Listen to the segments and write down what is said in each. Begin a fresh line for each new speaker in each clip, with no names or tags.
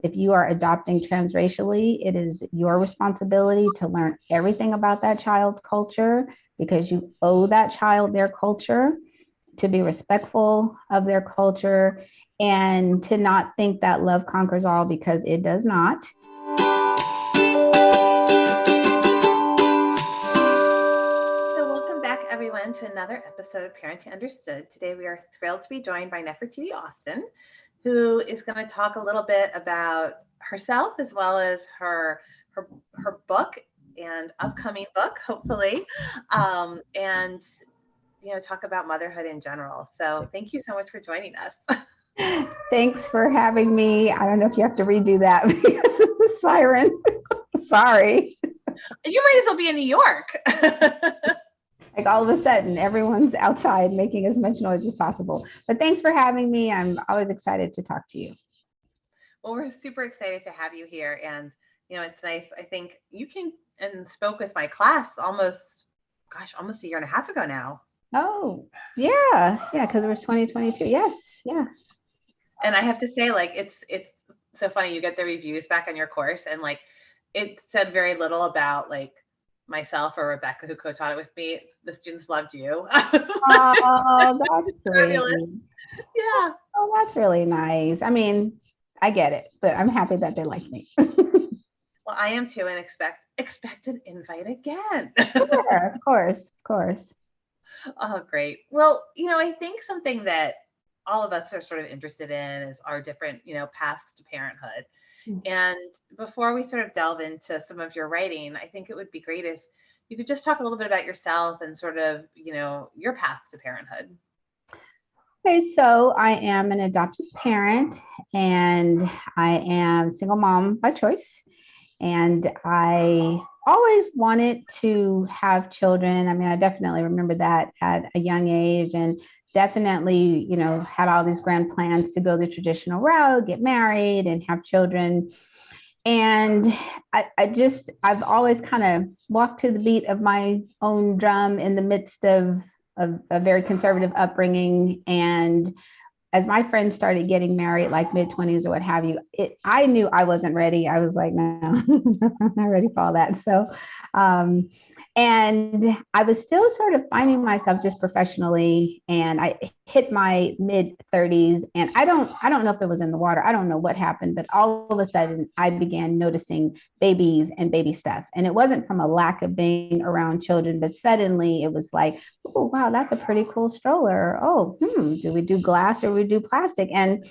If you are adopting transracially, it is your responsibility to learn everything about that child's culture because you owe that child their culture, to be respectful of their culture, and to not think that love conquers all, because it does not.
Everyone, to another episode of Parenting Understood. Today we are thrilled to be joined by Nefertiti Austin, who is going to talk a little bit about herself as well as her book and upcoming book, hopefully, and talk about motherhood in general. So thank you so much for joining us.
Thanks for having me. I don't know if you have to redo that because of the siren. Sorry.
You might as well be in New York.
Like all of a sudden, everyone's outside making as much noise as possible. But thanks for having me. I'm always excited to talk to you.
Well, we're super excited to have you here. And, it's nice. I think you came and spoke with my class almost a year and a half ago now.
Oh, yeah. Yeah, because it was 2022. Yes. Yeah.
And I have to say, like, it's so funny. You get the reviews back on your course and like, it said very little about like myself or Rebecca, who co-taught it with me. The students loved you.
Oh, that's
fabulous. Yeah.
Oh, that's really nice. I mean, I get it, but I'm happy that they like me.
Well, I am too, and expect an invite again.
Sure, of course.
Oh, great. Well, I think something that all of us are sort of interested in is our different, paths to parenthood. And before we sort of delve into some of your writing, I think it would be great if you could just talk a little bit about yourself and sort of, your paths to parenthood.
Okay, so I am an adoptive parent and I am a single mom by choice. And I always wanted to have children. I mean, I definitely remember that at a young age, and definitely, had all these grand plans to go the traditional route, get married and have children. And I've always kind of walked to the beat of my own drum in the midst of a very conservative upbringing. And as my friends started getting married, like mid-20s or what have you, I knew I wasn't ready. I was like, no, I'm not ready for all that. So, and I was still sort of finding myself just professionally, and I hit my mid-30s, and I don't know if it was in the water. I don't know what happened, but all of a sudden I began noticing babies and baby stuff. And it wasn't from a lack of being around children, but suddenly it was like, oh, wow, that's a pretty cool stroller. Oh, do we do glass or we do plastic? And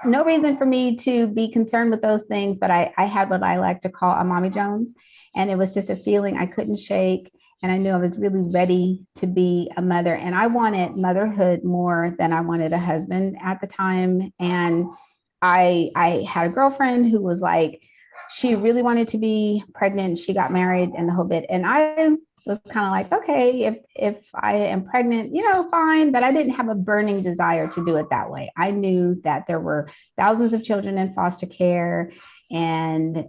no reason for me to be concerned with those things, but I had what I like to call a Mommy Jones. And it was just a feeling I couldn't shake. And I knew I was really ready to be a mother. And I wanted motherhood more than I wanted a husband at the time. And I had a girlfriend who was like, she really wanted to be pregnant. She got married and the whole bit. And I was kind of like, okay, if I am pregnant, fine. But I didn't have a burning desire to do it that way. I knew that there were thousands of children in foster care and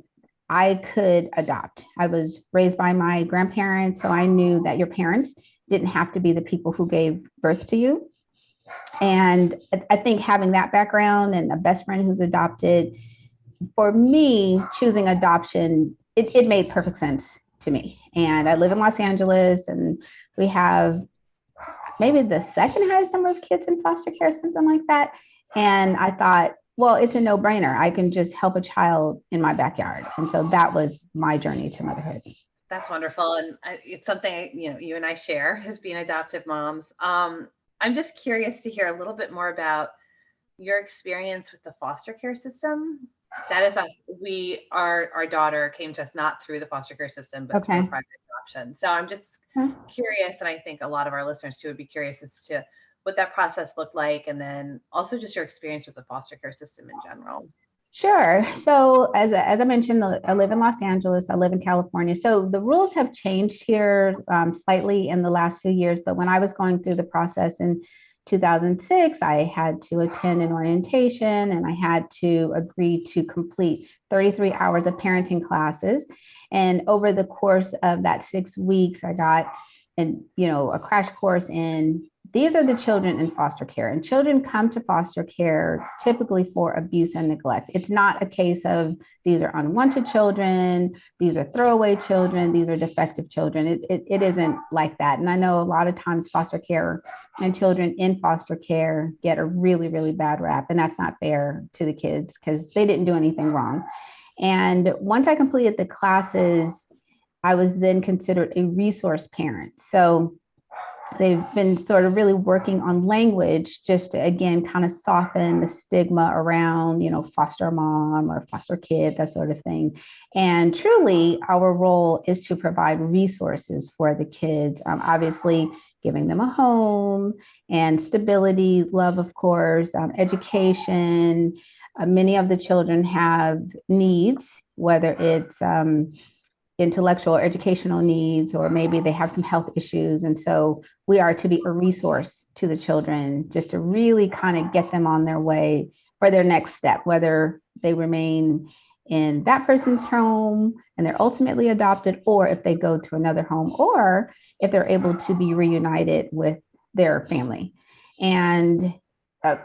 I could adopt. I was raised by my grandparents, so I knew that your parents didn't have to be the people who gave birth to you. And I think having that background and a best friend who's adopted, for me, choosing adoption, it made perfect sense to me. And I live in Los Angeles, and we have maybe the second highest number of kids in foster care, something like that. And I thought, well, it's a no-brainer. I can just help a child in my backyard. And so that was my journey to motherhood.
That's wonderful. And it's something, you and I share as being adoptive moms. I'm just curious to hear a little bit more about your experience with the foster care system. That is us. Our daughter came to us not through the foster care system, but through a private adoption. So I'm just curious, and I think a lot of our listeners too would be curious as to what that process looked like, and then also just your experience with the foster care system in general.
Sure. So as I mentioned, I live in Los Angeles. I live in California. So the rules have changed here slightly in the last few years. But when I was going through the process in 2006, I had to attend an orientation and I had to agree to complete 33 hours of parenting classes. And over the course of that 6 weeks, I got a crash course in these are the children in foster care, and children come to foster care typically for abuse and neglect. It's not a case of these are unwanted children, these are throwaway children, these are defective children. It isn't like that. And I know a lot of times foster care and children in foster care get a really, really bad rap, and that's not fair to the kids because they didn't do anything wrong. And once I completed the classes, I was then considered a resource parent. So they've been sort of really working on language just to, again, kind of soften the stigma around, foster mom or foster kid, that sort of thing. And truly, our role is to provide resources for the kids, obviously giving them a home and stability, love, of course, education. Many of the children have needs, whether it's intellectual or educational needs, or maybe they have some health issues. And so we are to be a resource to the children just to really kind of get them on their way for their next step, whether they remain in that person's home and they're ultimately adopted, or if they go to another home, or if they're able to be reunited with their family. And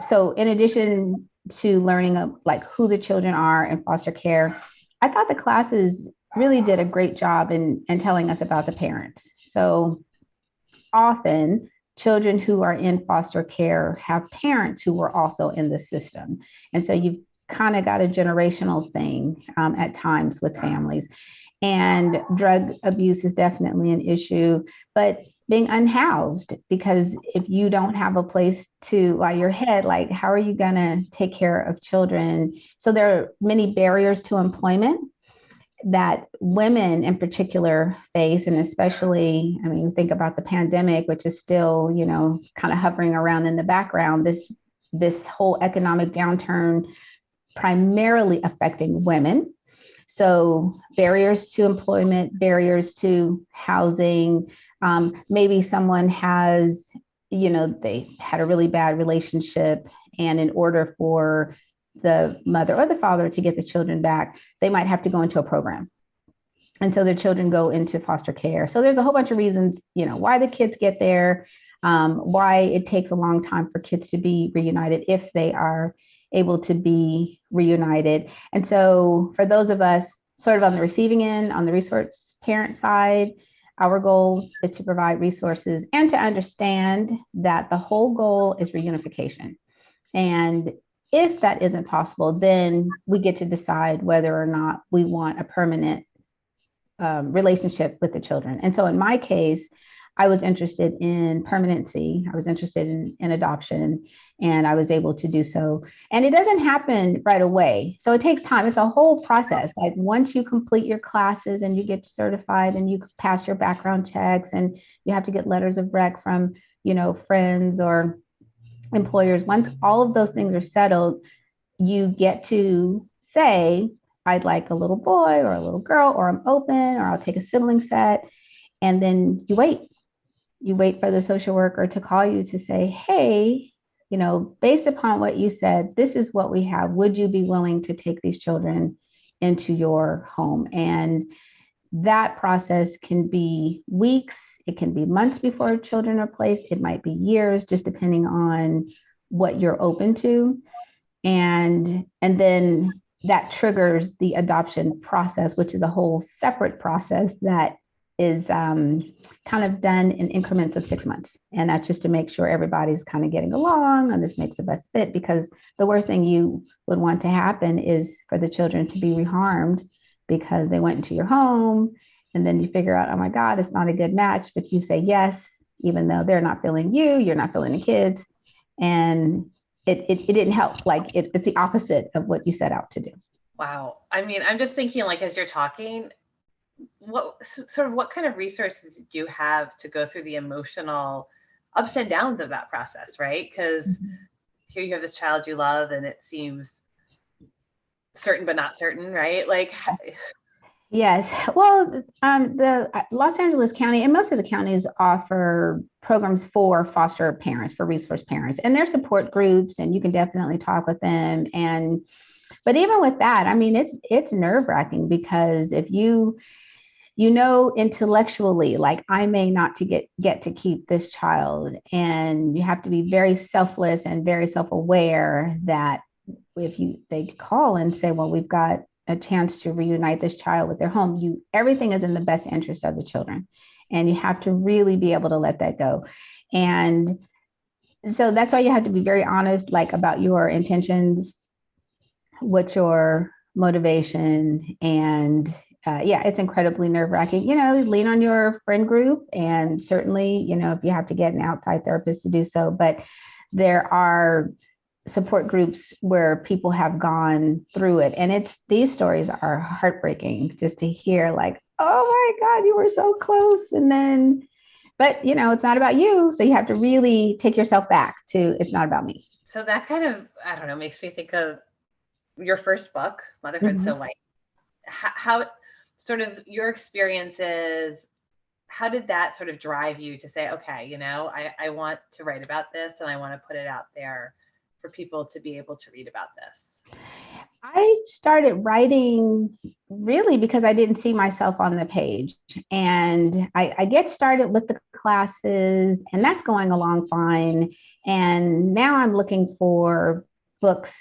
so in addition to learning like who the children are in foster care, I thought the classes really did a great job in telling us about the parents. So often children who are in foster care have parents who were also in the system. And so you've kind of got a generational thing at times with families. And drug abuse is definitely an issue, but being unhoused, because if you don't have a place to lie your head, like how are you going to take care of children? So there are many barriers to employment that women in particular face, and especially, I mean, think about the pandemic, which is still, kind of hovering around in the background, this whole economic downturn primarily affecting women. So barriers to employment, barriers to housing, maybe someone has, they had a really bad relationship, and in order for the mother or the father to get the children back, they might have to go into a program until their children go into foster care. So there's a whole bunch of reasons, why the kids get there, why it takes a long time for kids to be reunited if they are able to be reunited. And so for those of us sort of on the receiving end, on the resource parent side, our goal is to provide resources and to understand that the whole goal is reunification. And if that isn't possible, then we get to decide whether or not we want a permanent relationship with the children. And so in my case, I was interested in permanency. I was interested in adoption, and I was able to do so. And it doesn't happen right away. So it takes time. It's a whole process. Like once you complete your classes and you get certified and you pass your background checks, and you have to get letters of rec from, friends or employers, once all of those things are settled, you get to say, I'd like a little boy or a little girl, or I'm open, or I'll take a sibling set. And then you wait. You wait for the social worker to call you to say, hey, based upon what you said, this is what we have. Would you be willing to take these children into your home? And that process can be weeks, it can be months before children are placed, it might be years, just depending on what you're open to. And then that triggers the adoption process, which is a whole separate process that is kind of done in increments of 6 months. And that's just to make sure everybody's kind of getting along and this makes the best fit, because the worst thing you would want to happen is for the children to be reharmed because they went into your home, and then you figure out, oh my God, it's not a good match, but you say yes, even though they're not feeling you, you're not feeling the kids. And it didn't help. Like it's the opposite of what you set out to do.
Wow. I mean, I'm just thinking, like, as you're talking, what kind of resources do you have to go through the emotional ups and downs of that process, right? Because here you have this child you love and it seems certain but not certain, right? Like,
yes. Well, the Los Angeles County and most of the counties offer programs for foster parents, for resource parents, and their support groups, and you can definitely talk with them. But even with that, I mean, it's nerve-wracking, because if you you know, intellectually, like I may not to get to keep this child. And you have to be very selfless and very self-aware that if they call and say, well, we've got a chance to reunite this child with their home, everything is in the best interest of the children. And you have to really be able to let that go. And so that's why you have to be very honest, like about your intentions, what's your motivation, and yeah, it's incredibly nerve wracking. You know, lean on your friend group, and certainly, you know, if you have to get an outside therapist to do so. But there are support groups where people have gone through it, and these stories are heartbreaking just to hear. Like, oh my God, you were so close, and then, but you know, it's not about you, so you have to really take yourself back to it's not about me.
So that kind of, I don't know, makes me think of your first book, Motherhood
Mm-hmm.
So White. How sort of your experiences, how did that sort of drive you to say, okay, you know, I want to write about this and I want to put it out there for people to be able to read about this?
I started writing really because I didn't see myself on the page. And I get started with the classes, and that's going along fine. And now I'm looking for books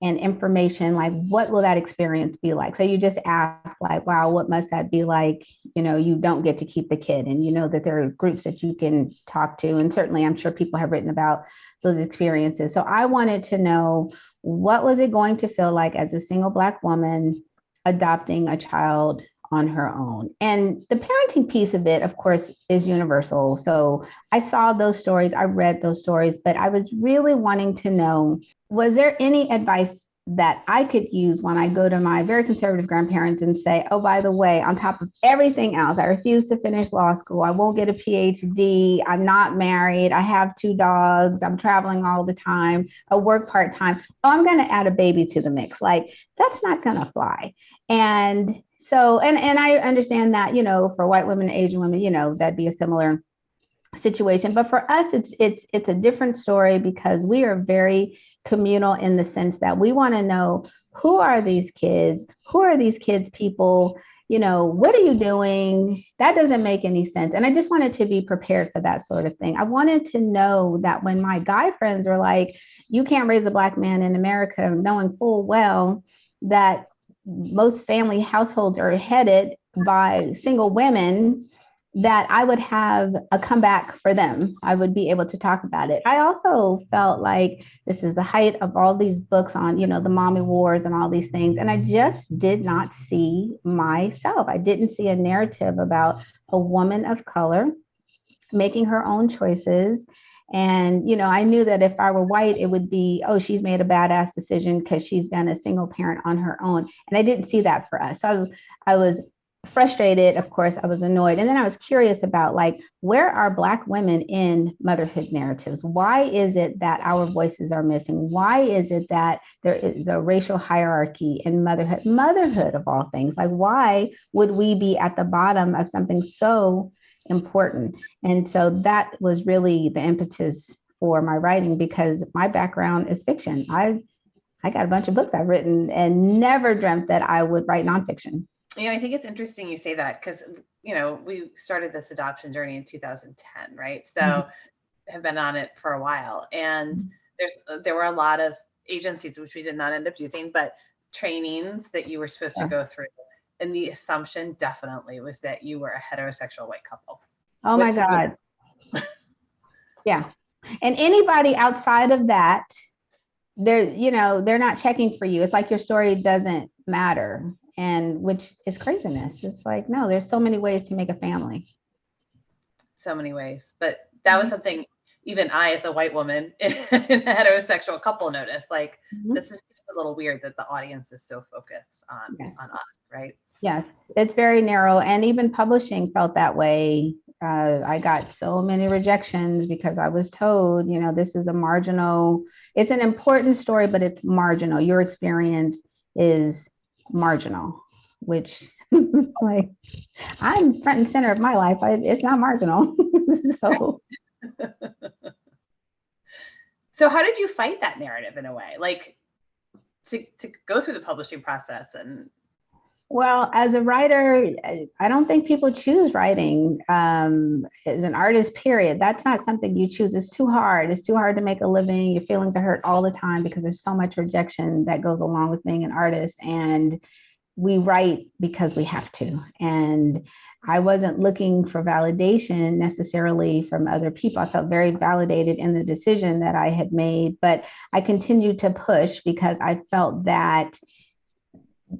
and information like, what will that experience be like? So you just ask, like, wow, what must that be like? You know, you don't get to keep the kid, and you know that there are groups that you can talk to, and certainly I'm sure people have written about those experiences. So I wanted to know, what was it going to feel like as a single Black woman adopting a child on her own? And the parenting piece of it, of course, is universal. So I saw those stories, I read those stories, but I was really wanting to know, was there any advice that I could use when I go to my very conservative grandparents and say, oh, by the way, on top of everything else, I refuse to finish law school. I won't get a PhD. I'm not married. I have 2 dogs. I'm traveling all the time. I work part time. Oh, I'm going to add a baby to the mix. Like, that's not going to fly. And so, and I understand that, you know, for white women, Asian women, you know, that'd be a similar situation. But for us, it's a different story because we are very communal in the sense that we want to know, who are these kids? Who are these kids' people? You know, what are you doing? That doesn't make any sense. And I just wanted to be prepared for that sort of thing. I wanted to know that when my guy friends are like, you can't raise a Black man in America, knowing full well that most family households are headed by single women, that I would have a comeback for them. I would be able to talk about it. I also felt like this is the height of all these books on, you know, the mommy wars and all these things. And I just did not see myself. I didn't see a narrative about a woman of color making her own choices. And, you know, I knew that if I were white, it would be, oh, she's made a badass decision because she's been a single parent on her own. And I didn't see that for us. So I was frustrated. Of course, I was annoyed. And then I was curious about, like, where are Black women in motherhood narratives? Why is it that our voices are missing? Why is it that there is a racial hierarchy in motherhood of all things? Like, why would we be at the bottom of something so important? And so that was really the impetus for my writing, because my background is fiction. I got a bunch of books I've written and never dreamt that I would write nonfiction.
You know, I think it's interesting you say that because, you know, we started this adoption journey in 2010, right? So
Mm-hmm.
have been on it for a while. And there were a lot of agencies, which we did not end up using, but trainings that you were supposed to go through. And the assumption definitely was that you were a heterosexual white couple.
Oh my God. Yeah. And anybody outside of that, they're not checking for you. It's like your story doesn't matter. And which is craziness. It's like, no, there's so many ways to make a family.
So many ways. But that was something even I, as a white woman in a heterosexual couple, noticed. Like, this is a little weird that the audience is so focused on us, right?
Yes, it's very narrow. And even publishing felt that way. I got so many rejections because I was told, you know, this is it's an important story, but it's marginal. Your experience is marginal, which like, I'm front and center of my life. It's not marginal. So.
So how did you fight that narrative in a way? Like, to go through the publishing process and
Well, as a writer, I don't think people choose writing as an artist, period. That's not something you choose. It's too hard. It's too hard to make a living. Your feelings are hurt all the time because there's so much rejection that goes along with being an artist. And we write because we have to. And I wasn't looking for validation necessarily from other people. I felt very validated in the decision that I had made, but I continued to push because I felt that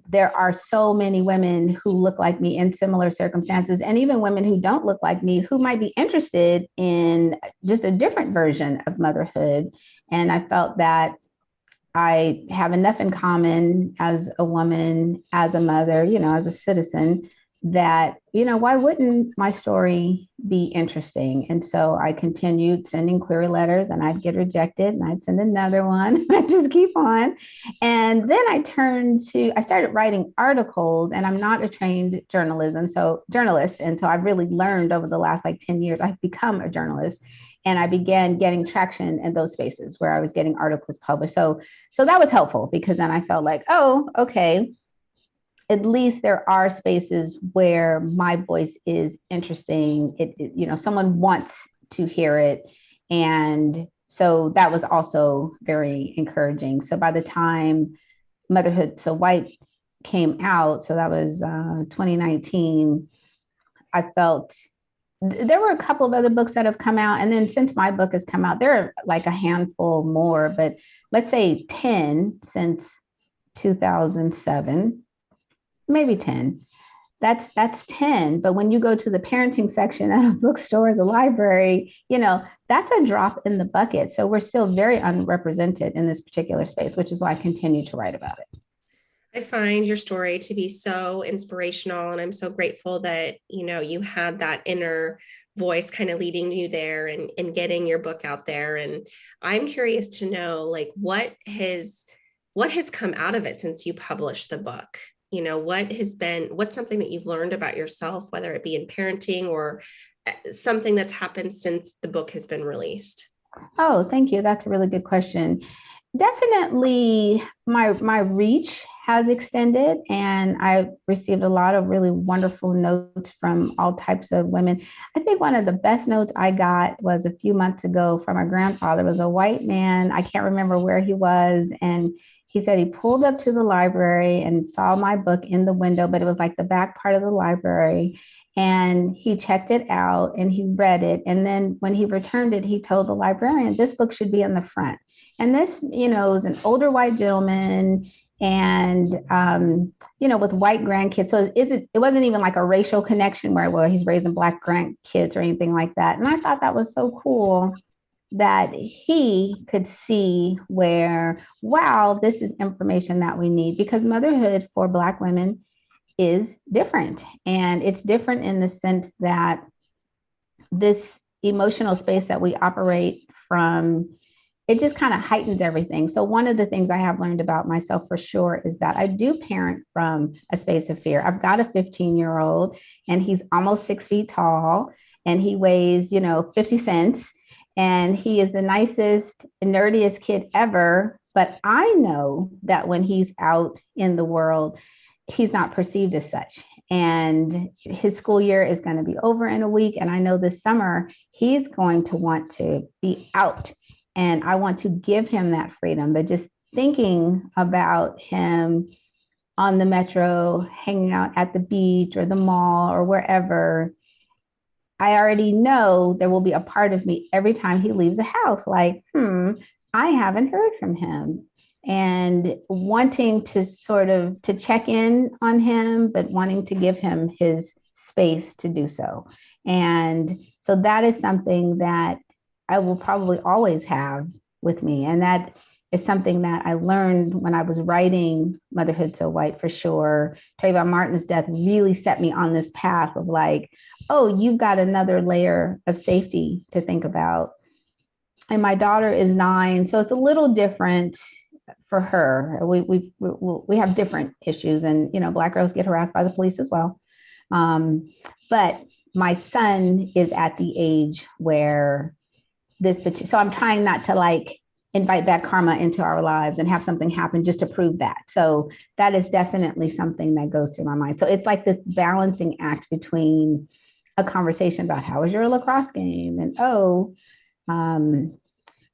there are so many women who look like me in similar circumstances, and even women who don't look like me who might be interested in just a different version of motherhood. And I felt that I have enough in common as a woman, as a mother, as a citizen, that, why wouldn't my story be interesting? And so I continued sending query letters, and I'd get rejected and I'd send another one. I just keep on. And then I started writing articles, and I'm not a trained journalist. And so I've really learned over the last like 10 years, I've become a journalist. And I began getting traction in those spaces where I was getting articles published. So that was helpful because then I felt like, oh, okay, at least there are spaces where my voice is interesting. Someone wants to hear it. And so that was also very encouraging. So by the time Motherhood So White came out, so that was 2019, I felt there were a couple of other books that have come out. And then since my book has come out, there are like a handful more, but let's say 10 since 2007, maybe 10. That's 10. But when you go to the parenting section at a bookstore, the library, that's a drop in the bucket. So we're still very unrepresented in this particular space, which is why I continue to write about it.
I find your story to be so inspirational, and I'm so grateful that, you had that inner voice kind of leading you there and getting your book out there. And I'm curious to know, like, what has come out of it since you published the book? What's something that you've learned about yourself, whether it be in parenting or something that's happened since the book has been released?
Oh, thank you. That's a really good question. Definitely my reach has extended, and I've received a lot of really wonderful notes from all types of women. I think one of the best notes I got was a few months ago from a grandfather. It was a white man. I can't remember where he was. And he said he pulled up to the library and saw my book in the window, but it was like the back part of the library. And he checked it out and he read it. And then when he returned it, he told the librarian, this book should be in the front. And this, is an older white gentleman and, with white grandkids. So it wasn't even like a racial connection where, well, he's raising Black grandkids or anything like that. And I thought that was so cool that he could see where, wow, this is information that we need, because motherhood for Black women is different. And it's different in the sense that this emotional space that we operate from, it just kind of heightens everything. So one of the things I have learned about myself for sure is that I do parent from a space of fear. I've got a 15-year-old and he's almost 6 feet tall and he weighs, 50 cents. And he is the nicest, nerdiest kid ever. But I know that when he's out in the world, he's not perceived as such. And his school year is going to be over in a week. And I know this summer he's going to want to be out. And I want to give him that freedom. But just thinking about him on the metro, hanging out at the beach or the mall or wherever, I already know there will be a part of me every time he leaves the house, like, I haven't heard from him. And wanting to sort of to check in on him, but wanting to give him his space to do so. And so that is something that I will probably always have with me. And that is something that I learned when I was writing Motherhood So White, for sure. Trayvon Martin's death really set me on this path of like, oh, you've got another layer of safety to think about. And my daughter is 9, so it's a little different for her. We have different issues, and Black girls get harassed by the police as well. But my son is at the age where so I'm trying not to like invite back karma into our lives and have something happen just to prove that. So that is definitely something that goes through my mind. So it's like this balancing act between a conversation about how was your lacrosse game, and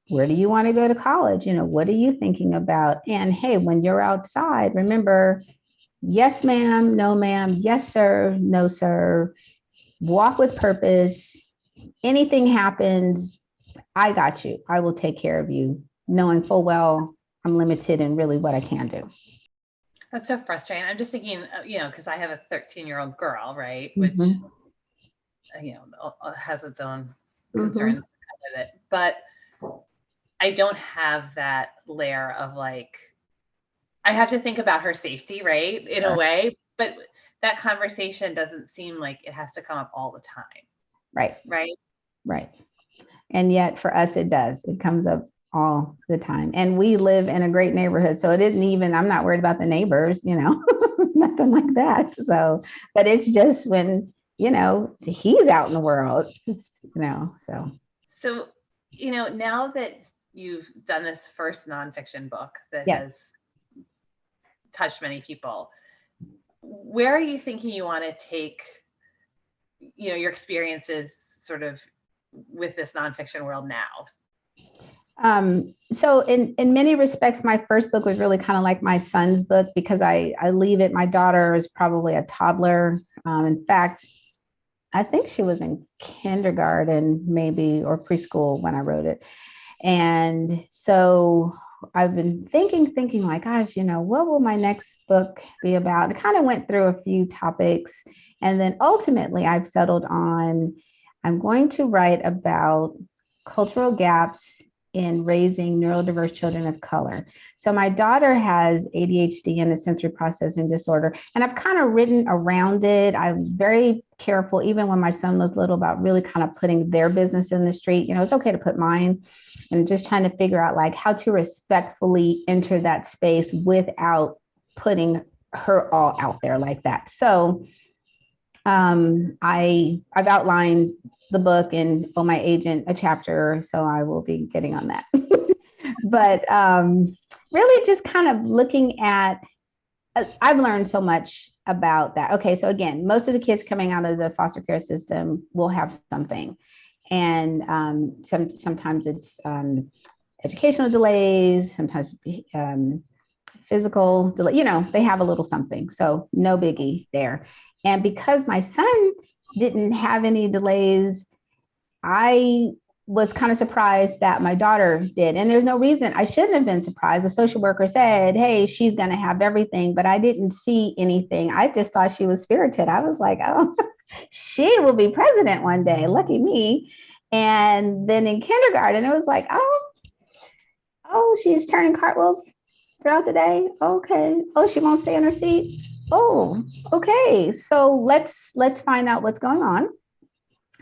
where do you want to go to college? What are you thinking about? And hey, when you're outside, remember, yes, ma'am, no, ma'am, yes, sir, no, sir, walk with purpose. Anything happens, I got you. I will take care of you, knowing full well I'm limited in really what I can do.
That's so frustrating. I'm just thinking, because I have a 13-year-old girl, right?
Mm-hmm.
Which, has its own concerns with it. But I don't have that layer of like, I have to think about her safety, right? In a way, but that conversation doesn't seem like it has to come up all the time.
Right.
Right.
Right. And yet for us, it does. It comes up all the time. And we live in a great neighborhood. So it isn't even, I'm not worried about the neighbors, nothing like that. So, but it's just when, he's out in the world, so.
So, now that you've done this first nonfiction book that
Yes.
has touched many people, where are you thinking you want to take, your experiences sort of with this nonfiction world now?
So in many respects, my first book was really kind of like my son's book, because I leave it. My daughter is probably a toddler. In fact, I think she was in kindergarten, maybe, or preschool when I wrote it. And so I've been thinking like, gosh, what will my next book be about? I kind of went through a few topics, and then ultimately I've settled on, I'm going to write about cultural gaps in raising neurodiverse children of color. So my daughter has ADHD and a sensory processing disorder, and I've kind of written around it. I'm very careful, even when my son was little, about really kind of putting their business in the street. It's okay to put mine, and just trying to figure out like how to respectfully enter that space without putting her all out there like that. So I've outlined the book and owe my agent a chapter, so I will be getting on that. But really just kind of looking at, I've learned so much about that. Okay, so again, most of the kids coming out of the foster care system will have something. And sometimes it's educational delays, sometimes physical delay, they have a little something. So no biggie there. And because my son didn't have any delays, I was kind of surprised that my daughter did. And there's no reason I shouldn't have been surprised. The social worker said, hey, she's going to have everything, but I didn't see anything. I just thought she was spirited. I was like, oh, she will be president one day. Lucky me. And then in kindergarten, it was like, oh, she's turning cartwheels throughout the day. Okay. Oh, she won't stay in her seat. Oh, okay. So let's find out what's going on.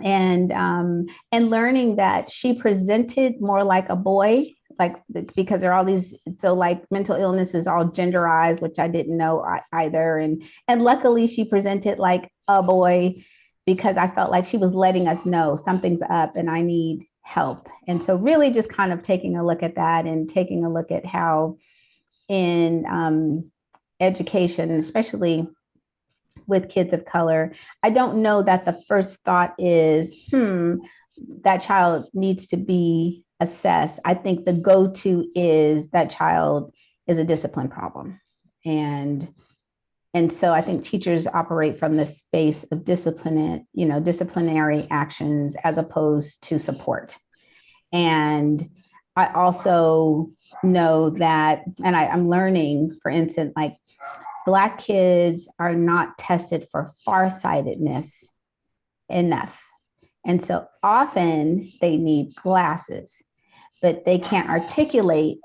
And learning that she presented more like a boy, because there are all these, so like mental illness is all genderized, which I didn't know either. And luckily she presented like a boy, because I felt like she was letting us know something's up and I need help. And so really just kind of taking a look at that, and taking a look at how in education, especially with kids of color, I don't know that the first thought is, that child needs to be assessed. I think the go-to is that child is a discipline problem. And so I think teachers operate from the space of disciplinary actions as opposed to support. And I also know that, and I'm learning, for instance, like Black kids are not tested for farsightedness enough. And so often they need glasses, but they can't articulate,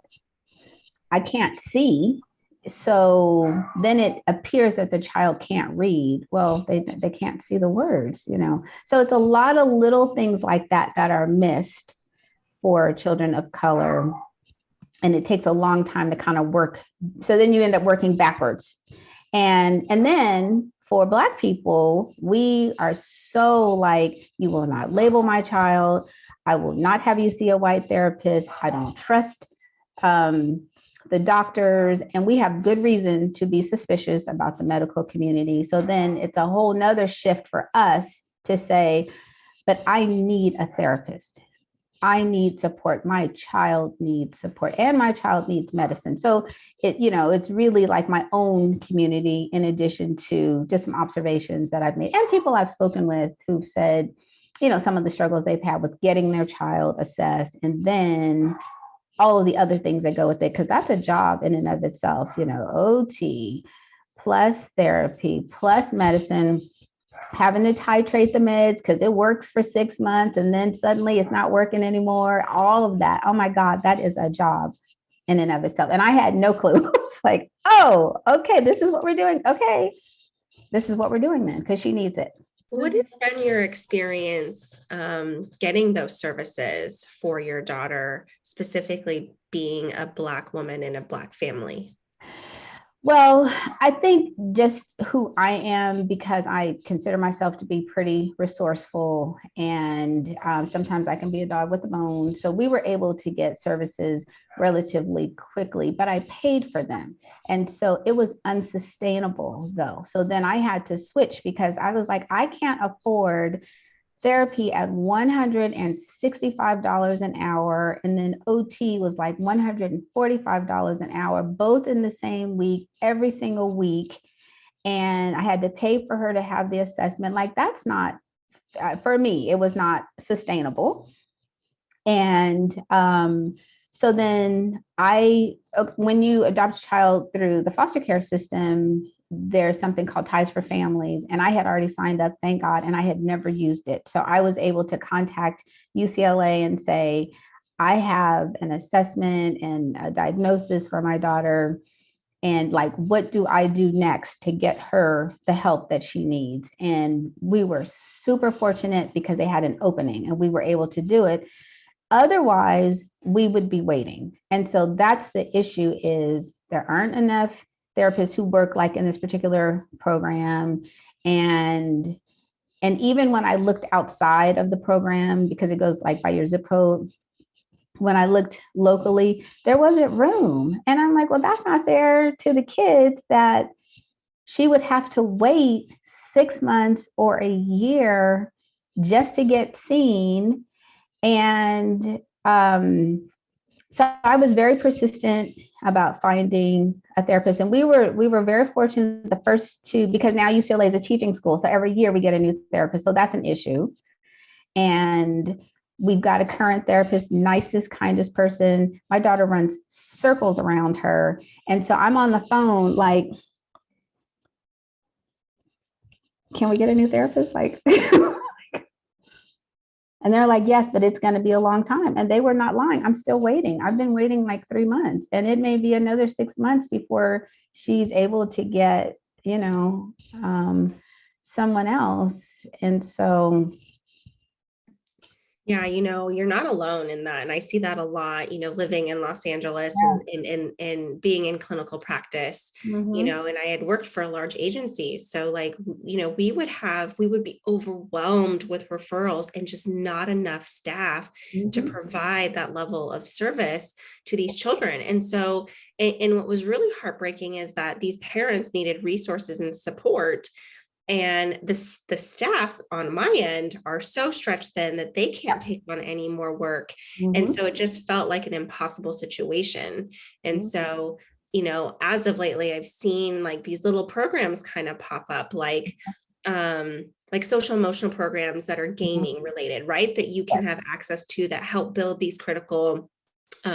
I can't see. So then it appears that the child can't read. Well, they can't see the words, So it's a lot of little things like that that are missed for children of color. And it takes a long time to kind of work. So then you end up working backwards. And then for Black people, we are so like, you will not label my child. I will not have you see a white therapist. I don't trust the doctors, and we have good reason to be suspicious about the medical community. So then it's a whole nother shift for us to say, but I need a therapist. I need support. My child needs support, and my child needs medicine. So it's really like my own community, in addition to just some observations that I've made and people I've spoken with who've said, some of the struggles they've had with getting their child assessed, and then all of the other things that go with it, because that's a job in and of itself, OT plus therapy plus medicine, having to titrate the meds because it works for 6 months and then suddenly it's not working anymore. All of that. Oh my God, that is a job in and of itself. And I had no clue. It's like, oh, okay, this is what we're doing. Okay, this is what we're doing then, because she needs it.
What has been your experience getting those services for your daughter, specifically being a Black woman in a Black family?
Well, I think just who I am, because I consider myself to be pretty resourceful, and sometimes I can be a dog with a bone. So we were able to get services relatively quickly, but I paid for them. And so it was unsustainable though. So then I had to switch because I was like, I can't afford therapy at $165 an hour. And then OT was like $145 an hour, both in the same week, every single week. And I had to pay for her to have the assessment. Like, that's not, for me, it was not sustainable. And so then when you adopt a child through the foster care system, there's something called Ties for Families. And I had already signed up, thank God, and I had never used it. So I was able to contact UCLA and say, I have an assessment and a diagnosis for my daughter. And like, what do I do next to get her the help that she needs? And we were super fortunate because they had an opening and we were able to do it. Otherwise, we would be waiting. And so that's the issue, is there aren't enough therapists who work like in this particular program. And even when I looked outside of the program, because it goes like by your zip code, when I looked locally, there wasn't room. And I'm like, well, that's not fair to the kids that she would have to wait 6 months or a year just to get seen. And so I was very persistent about finding a therapist. And we were very fortunate the first two, because now UCLA is a teaching school. So every year we get a new therapist. So that's an issue. And we've got a current therapist, nicest, kindest person. My daughter runs circles around her. And so I'm on the phone like, can we get a new therapist? Like, and they're like, yes, but it's going to be a long time. And they were not lying. I'm still waiting. I've been waiting like 3 months, and it may be another 6 months before she's able to get, someone else. And so,
yeah, you're not alone in that. And I see that a lot, living in Los Angeles and being in clinical practice, and I had worked for a large agency. So like, we would be overwhelmed with referrals and just not enough staff to provide that level of service to these children. And so, and what was really heartbreaking is that these parents needed resources and support. And the staff on my end are so stretched thin that they can't take on any more work. And so it just felt like an impossible situation. And so, as of lately, I've seen like these little programs kind of pop up, like social emotional programs that are gaming related, right? That you can have access to, that help build these critical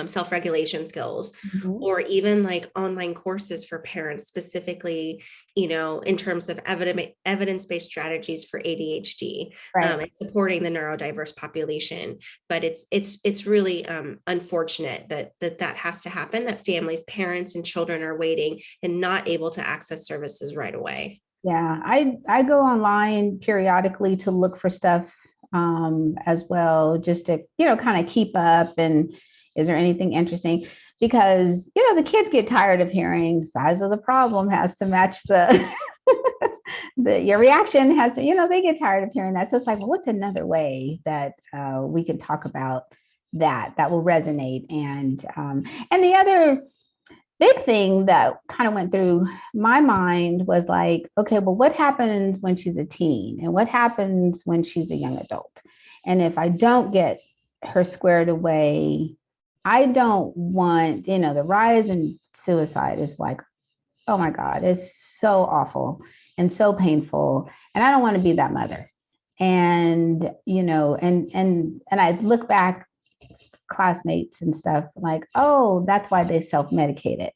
self-regulation skills, or even like online courses for parents, specifically, in terms of evidence-based strategies for ADHD, and supporting the neurodiverse population. But it's really unfortunate that has to happen, that families, parents, and children are waiting and not able to access services right away.
Yeah, I go online periodically to look for stuff as well, just to, kind of keep up. And is there anything interesting? Because, the kids get tired of hearing size of the problem has to match your reaction has to, they get tired of hearing that. So it's like, well, what's another way that we can talk about that will resonate. And the other big thing that kind of went through my mind was like, okay, well, what happens when she's a teen, and what happens when she's a young adult? And if I don't get her squared away, I don't want, the rise in suicide is like, oh my God, it's so awful and so painful. And I don't want to be that mother. And, and I look back, classmates and stuff, like, oh, that's why they self-medicated,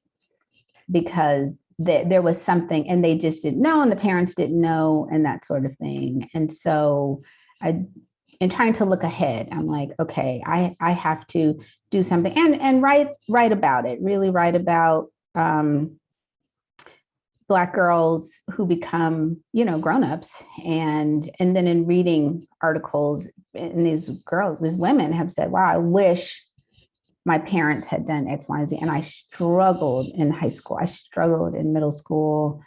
because there was something and they just didn't know, and the parents didn't know, and that sort of thing. And so in trying to look ahead, I'm like, okay, I have to do something and write about it, really write about Black girls who become, grownups, and then in reading articles, and these women have said, wow, I wish my parents had done X, Y, and Z. And I struggled in high school. I struggled in middle school.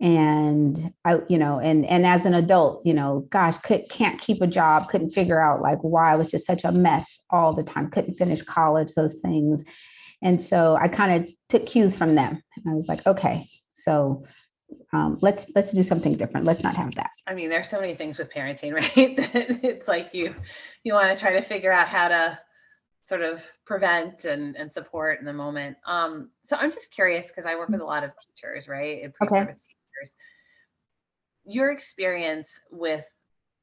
And and as an adult, gosh, can't keep a job, couldn't figure out like why I was just such a mess all the time, couldn't finish college, those things. And so I kind of took cues from them. And I was like, okay, so let's do something different. Let's not have that.
I mean, there's so many things with parenting, right? It's like you want to try to figure out how to sort of prevent and support in the moment. So I'm just curious, because I work with a lot of teachers, right? And pre-service teachers. Your experience with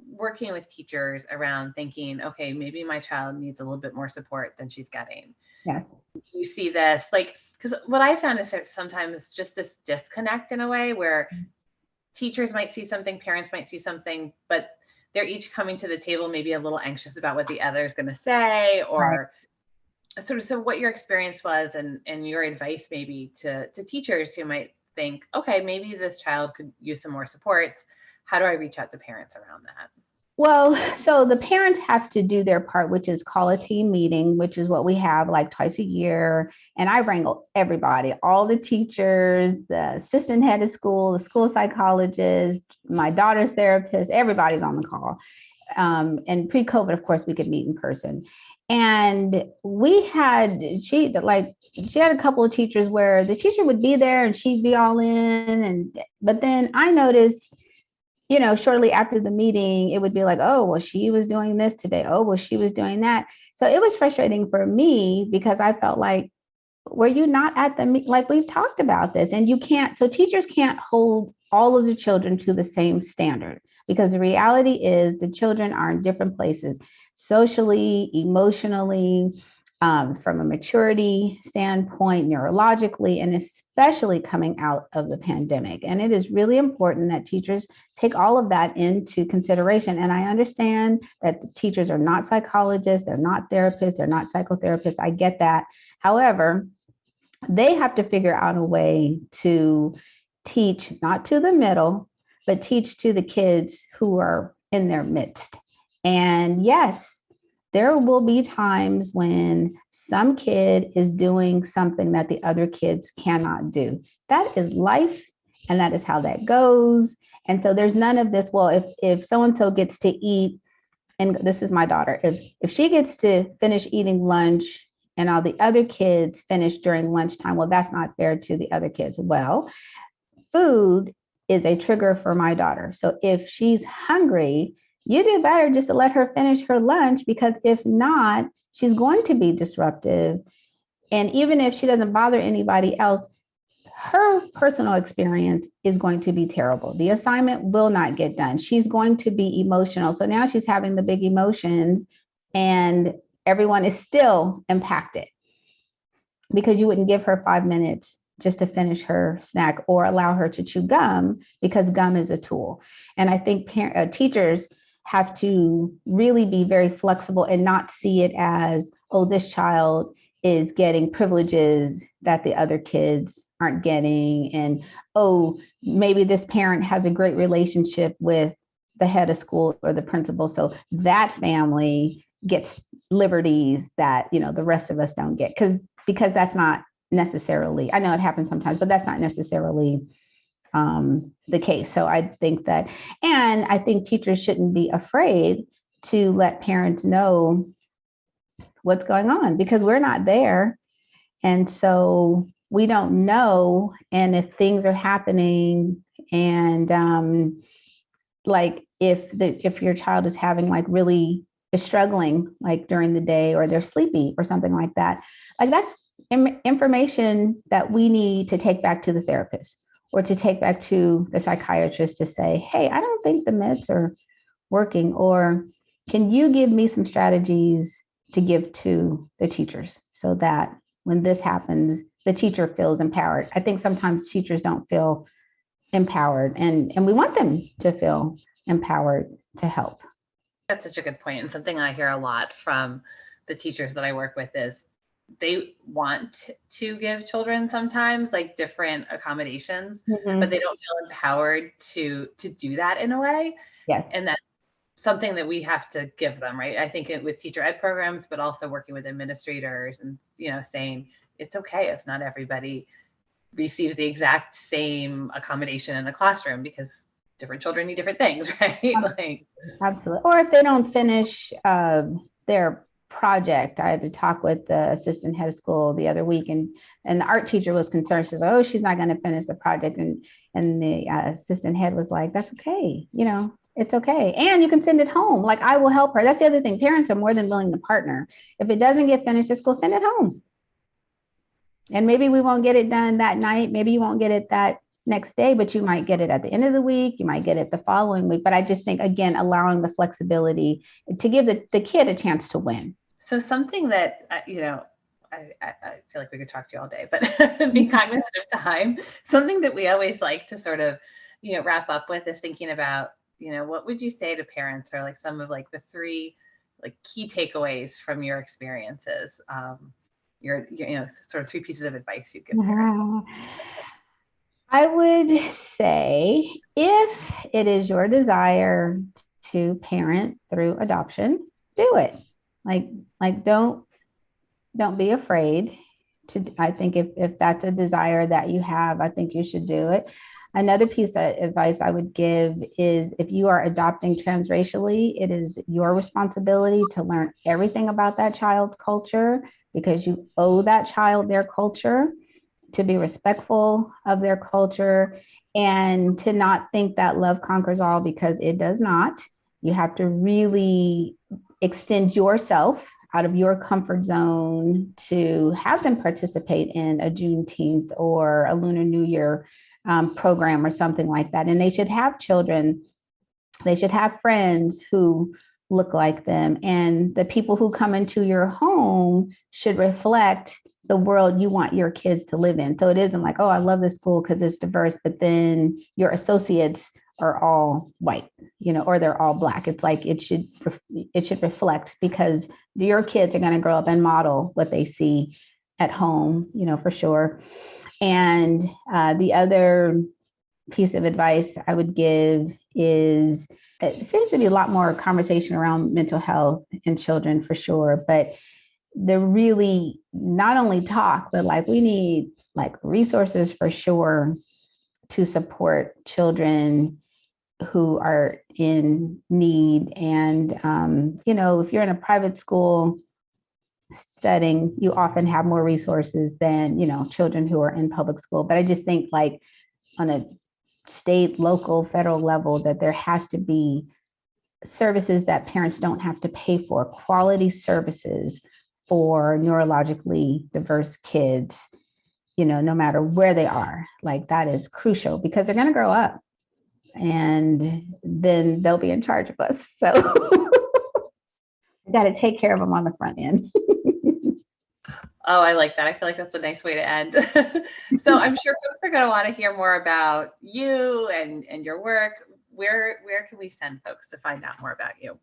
working with teachers around thinking, okay, maybe my child needs a little bit more support than she's getting.
Yes.
You see this, like, because what I found is that sometimes just this disconnect in a way where teachers might see something, parents might see something, but they're each coming to the table maybe a little anxious about what the other is going to say, or right. So what your experience was, and your advice maybe to teachers who might think, okay, maybe this child could use some more support. How do I reach out to parents around that?
Well, so the parents have to do their part, which is call a team meeting, which is what we have like twice a year. And I wrangle everybody, all the teachers, the assistant head of school, the school psychologist, my daughter's therapist, everybody's on the call. And pre-COVID, of course, we could meet in person. And she had a couple of teachers where the teacher would be there and she'd be all in. But then I noticed, shortly after the meeting, it would be like, oh, well, she was doing this today. Oh, well, she was doing that. So it was frustrating for me because I felt like, were you not at the meeting? Like, we've talked about this, and so teachers can't hold all of the children to the same standard, because the reality is the children are in different places, socially, emotionally, from a maturity standpoint, neurologically, and especially coming out of the pandemic. And it is really important that teachers take all of that into consideration. And I understand that the teachers are not psychologists, they're not therapists, they're not psychotherapists. I get that. However, they have to figure out a way to teach, not to the middle, but teach to the kids who are in their midst. And yes, there will be times when some kid is doing something that the other kids cannot do. That is life, and that is how that goes. And so there's none of this, well, if so-and-so gets to eat, and this is my daughter, if she gets to finish eating lunch and all the other kids finish during lunchtime, well, that's not fair to the other kids. Well, food is a trigger for my daughter. So if she's hungry, you do better just to let her finish her lunch, because if not, she's going to be disruptive. And even if she doesn't bother anybody else, her personal experience is going to be terrible. The assignment will not get done. She's going to be emotional. So now she's having the big emotions, and everyone is still impacted because you wouldn't give her 5 minutes just to finish her snack or allow her to chew gum, because gum is a tool. And I think teachers have to really be very flexible and not see it as, oh, this child is getting privileges that the other kids aren't getting. And, oh, maybe this parent has a great relationship with the head of school or the principal, so that family gets liberties that, the rest of us don't get. Because that's not necessarily, I know it happens sometimes, but that's not necessarily the case. So I think that, and I think teachers shouldn't be afraid to let parents know what's going on because we're not there. And so we don't know. And if things are happening and like if your child is having like really is struggling like during the day or they're sleepy or something like that, like that's information that we need to take back to the therapist or to take back to the psychiatrist to say, hey, I don't think the meds are working, or can you give me some strategies to give to the teachers so that when this happens, the teacher feels empowered. I think sometimes teachers don't feel empowered, and we want them to feel empowered to help.
That's such a good point. And something I hear a lot from the teachers that I work with is they want to give children sometimes like different accommodations, but they don't feel empowered to do that in a way.
Yes.
And that's something that we have to give them, right? I think with teacher ed programs, but also working with administrators and, saying it's okay if not everybody receives the exact same accommodation in a classroom because different children need different things, right?
Absolutely. Or if they don't finish their project. I had to talk with the assistant head of school the other week, and the art teacher was concerned. She says, "Oh, she's not going to finish the project," and the assistant head was like, "That's okay. It's okay. And you can send it home. Like, I will help her." That's the other thing. Parents are more than willing to partner. If it doesn't get finished at school, send it home. And maybe we won't get it done that night. Maybe you won't get it that next day, but you might get it at the end of the week. You might get it the following week. But I just think, again, allowing the flexibility to give the kid a chance to win.
So something that, I feel like we could talk to you all day, but be cognizant of time. Something that we always like to sort of, wrap up with is thinking about, what would you say to parents, or like some of like the three like key takeaways from your experiences? Your sort of three pieces of advice you'd give parents.
I would say if it is your desire to parent through adoption, do it. Like don't be afraid to. I think if that's a desire that you have, I think you should do it. Another piece of advice I would give is if you are adopting transracially, it is your responsibility to learn everything about that child's culture because you owe that child their culture, to be respectful of their culture, and to not think that love conquers all, because it does not. You have to really extend yourself out of your comfort zone to have them participate in a Juneteenth or a Lunar New Year program or something like that. And they should have children. They should have friends who look like them. And the people who come into your home should reflect the world you want your kids to live in. So it isn't like, oh, I love this school because it's diverse, but then your associates are all white, or they're all Black. It's like it should reflect, because your kids are going to grow up and model what they see at home, for sure. And the other piece of advice I would give is, it seems to be a lot more conversation around mental health in children for sure, but they're really not only talk, but like we need like resources for sure to support children who are in need. And, if you're in a private school setting, you often have more resources than, children who are in public school. But I just think like on a state, local, federal level, that there has to be services that parents don't have to pay for, quality services for neurologically diverse kids, no matter where they are. Like that is crucial because they're going to grow up and then they'll be in charge of us. So you got to take care of them on the front end.
Oh, I like that. I feel like that's a nice way to end. So I'm sure folks are going to want to hear more about you and your work. Where can we send folks to find out more about you?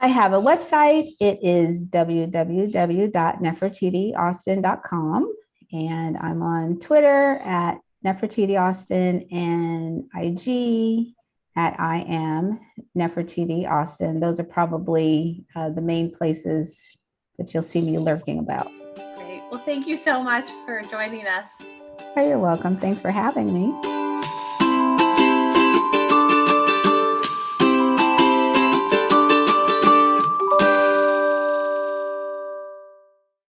I have a website. It is www.nefertitiaustin.com. And I'm on Twitter at Nefertiti Austin and IG at I am Nefertiti Austin. Those are probably the main places that you'll see me lurking about.
Great. Well, thank you so much for joining us.
Oh, you're welcome. Thanks for having me.